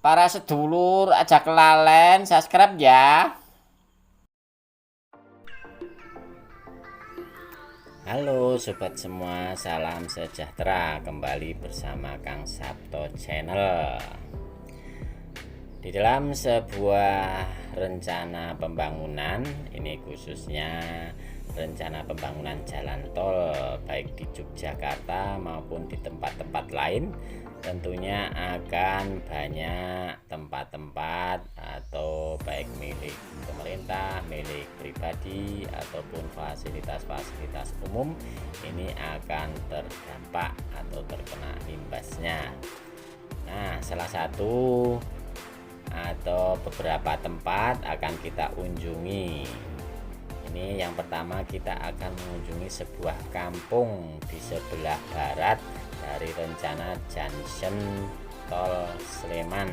Para sedulur aja kelalen subscribe ya. Halo sobat semua, salam sejahtera. Kembali bersama Kang Sabto Channel. Di dalam sebuah rencana pembangunan, ini khususnya rencana pembangunan jalan tol baik di Yogyakarta maupun di tempat-tempat lain, tentunya akan banyak tempat-tempat atau baik milik pemerintah, milik pribadi ataupun fasilitas-fasilitas umum ini akan terdampak atau terkena imbasnya. Nah, salah satu atau beberapa tempat akan kita unjungi. Ini yang pertama, kita akan mengunjungi sebuah kampung di sebelah barat dari rencana junction tol Sleman.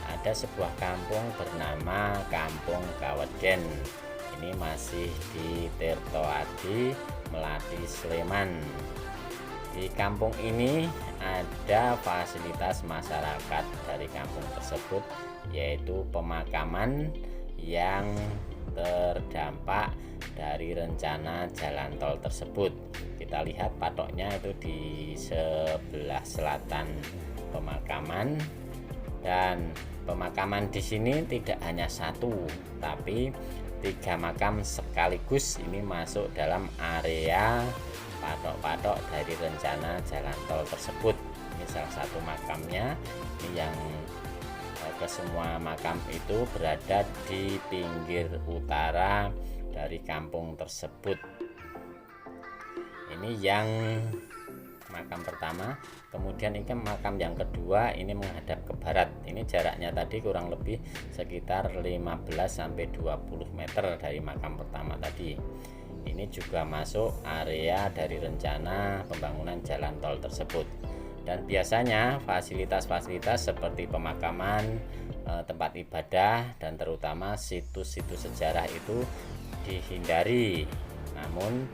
Ada sebuah kampung bernama Kampung Kaweden. Ini masih di Tirtoadi, Melati, Sleman. Di kampung ini ada fasilitas masyarakat dari kampung tersebut, yaitu pemakaman yang terdampak dari rencana jalan tol tersebut. Kita lihat patoknya itu di sebelah selatan pemakaman, dan pemakaman di sini tidak hanya satu, tapi 3 makam sekaligus ini masuk dalam area patok-patok dari rencana jalan tol tersebut. Ini salah satu makamnya. Ini yang kesemua makam itu berada di pinggir utara dari kampung tersebut. Ini yang makam pertama. Kemudian ini makam yang kedua, ini menghadap ke barat. Ini jaraknya tadi kurang lebih sekitar 15-20 meter dari makam pertama tadi. Ini juga masuk area dari rencana pembangunan jalan tol tersebut. Dan biasanya fasilitas-fasilitas seperti pemakaman, tempat ibadah, dan terutama situs-situs sejarah itu dihindari. Namun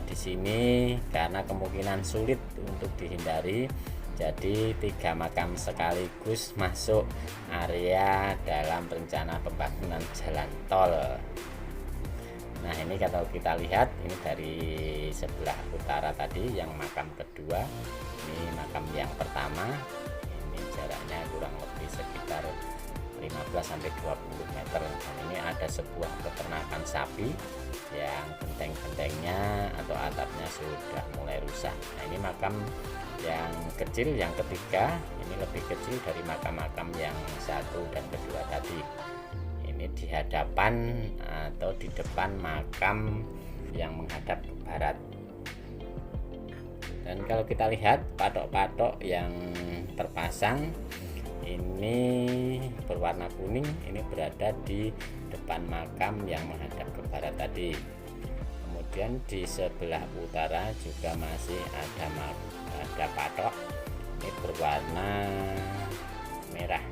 di sini karena kemungkinan sulit untuk dihindari, jadi 3 makam sekaligus masuk area dalam rencana pembangunan jalan tol. Nah, ini kalau kita lihat, ini dari sebelah utara tadi yang makam kedua, ini makam yang pertama. Ini jaraknya kurang lebih sekitar 15-20 meter. Dan ini ada sebuah peternakan sapi yang genteng-gentengnya atau atapnya sudah mulai rusak. Nah, ini makam yang kecil yang ketiga, ini lebih kecil dari makam-makam yang satu dan kedua tadi. Ini di hadapan atau di depan makam yang menghadap ke barat. Dan kalau kita lihat patok-patok yang terpasang ini berwarna kuning, ini berada di depan makam yang menghadap ke barat tadi. Kemudian di sebelah utara juga masih ada patok, ini berwarna merah.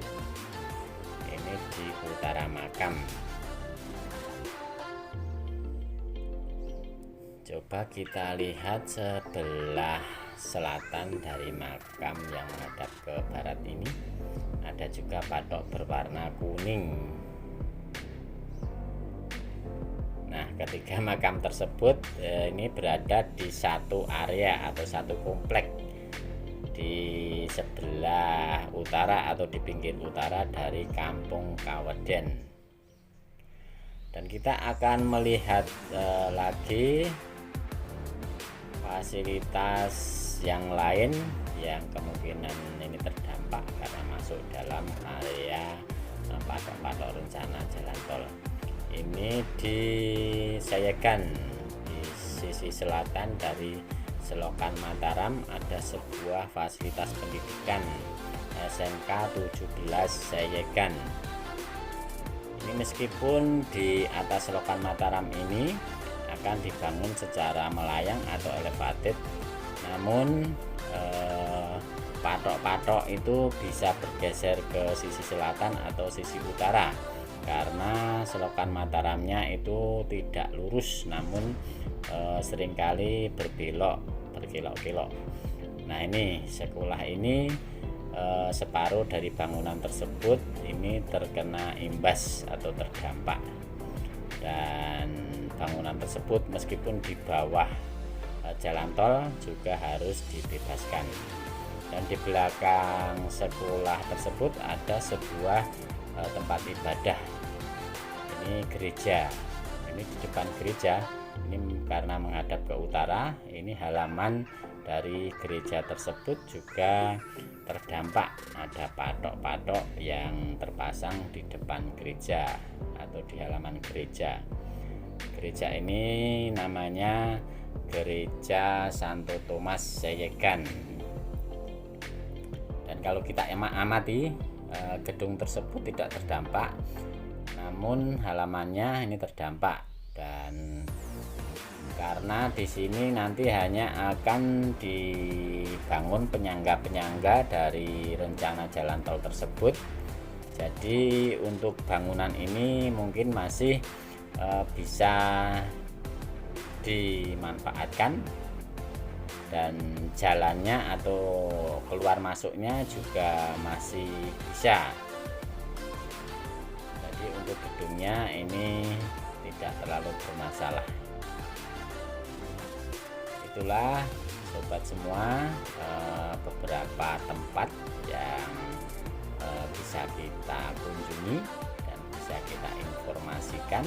Ini di utara makam. Coba kita lihat sebelah selatan dari makam yang menghadap ke barat ini, ada juga patok berwarna kuning. Nah, ketiga makam tersebut ini berada di satu area atau satu komplek di sebelah utara atau di pinggir utara dari Kampung Kaweden. Dan kita akan melihat lagi fasilitas yang lain yang kemungkinan ini terdampak karena masuk dalam area patok-patok rencana jalan tol. Ini di Sayegan, di sisi selatan dari Selokan Mataram, ada sebuah fasilitas pendidikan SMK 17 Sayegan. Ini meskipun di atas Selokan Mataram ini akan dibangun secara melayang atau elevated, namun patok-patok itu bisa bergeser ke sisi selatan atau sisi utara karena Selokan Mataramnya itu tidak lurus, namun seringkali berkelok-kelok. Nah, ini sekolah ini separuh dari bangunan tersebut ini terkena imbas atau terdampak, dan bangunan tersebut meskipun di bawah jalan tol juga harus dibebaskan. Dan di belakang sekolah tersebut ada sebuah tempat ibadah, ini gereja. Ini di depan gereja, ini karena menghadap ke utara, ini halaman dari gereja tersebut juga terdampak. Ada patok-patok yang terpasang di depan gereja atau di halaman gereja. Gereja ini namanya Gereja Santo Thomas Seyegan. Dan kalau kita amati, gedung tersebut tidak terdampak, namun halamannya ini terdampak. Dan karena di sini nanti hanya akan dibangun penyangga-penyangga dari rencana jalan tol tersebut, jadi untuk bangunan ini mungkin masih bisa dimanfaatkan, dan jalannya atau keluar masuknya juga masih bisa. Jadi untuk gedungnya ini tidak terlalu bermasalah. Itulah sobat semua, beberapa tempat yang bisa kita kunjungi dan bisa kita informasikan.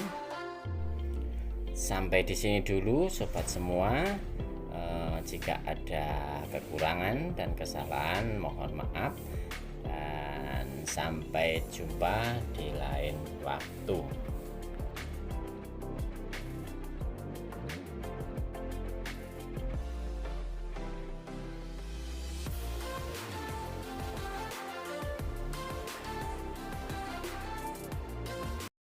Sampai di sini dulu sobat semua. Jika ada kekurangan dan kesalahan mohon maaf, dan sampai jumpa di lain waktu.